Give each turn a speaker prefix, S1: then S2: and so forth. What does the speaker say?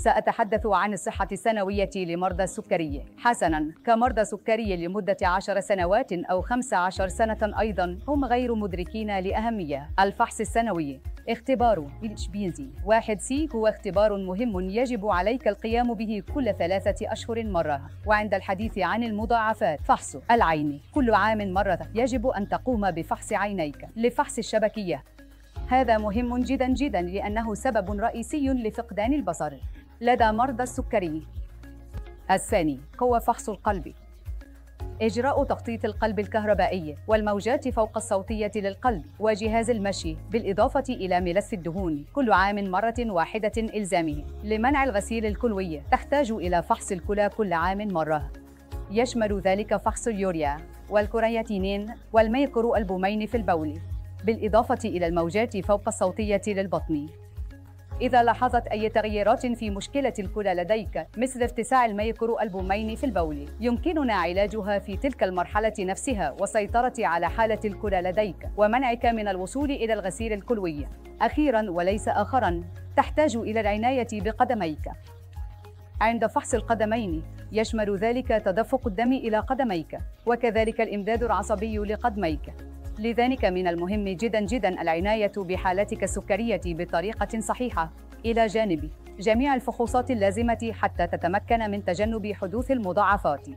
S1: سأتحدث عن الصحة السنوية لمرضى السكري. حسناً، كمرضى سكري لمدة 10 سنوات أو 15 سنة أيضاً هم غير مدركين لأهمية الفحص السنوي. اختبار HbA1c هو اختبار مهم يجب عليك القيام به كل 3 أشهر مرة. وعند الحديث عن المضاعفات، فحص العين كل عام مرة. يجب أن تقوم بفحص عينيك لفحص الشبكية. هذا مهم جداً لأنه سبب رئيسي لفقدان البصر لدى مرضى السكري. الثاني هو فحص القلب. إجراء تخطيط القلب الكهربائي والموجات فوق الصوتية للقلب وجهاز المشي، بالإضافة إلى ملف الدهون كل عام مرة واحدة إلزامه. لمنع الغسيل الكلوي تحتاج إلى فحص الكلى كل عام مرة. يشمل ذلك فحص اليوريا والكرياتينين والميكرو ألبومين في البول، بالإضافة إلى الموجات فوق الصوتية للبطن. إذا لاحظت أي تغييرات في مشكلة الكلى لديك مثل اتساع الميكرو ألبومين في البول، يمكننا علاجها في تلك المرحلة نفسها والسيطرة على حالة الكلى لديك ومنعك من الوصول إلى الغسيل الكلوي. أخيراً وليس آخراً، تحتاج إلى العناية بقدميك. عند فحص القدمين يشمل ذلك تدفق الدم إلى قدميك وكذلك الإمداد العصبي لقدميك. لذلك من المهم جداً العناية بحالتك السكرية بطريقة صحيحة إلى جانب جميع الفحوصات اللازمة حتى تتمكن من تجنب حدوث المضاعفات.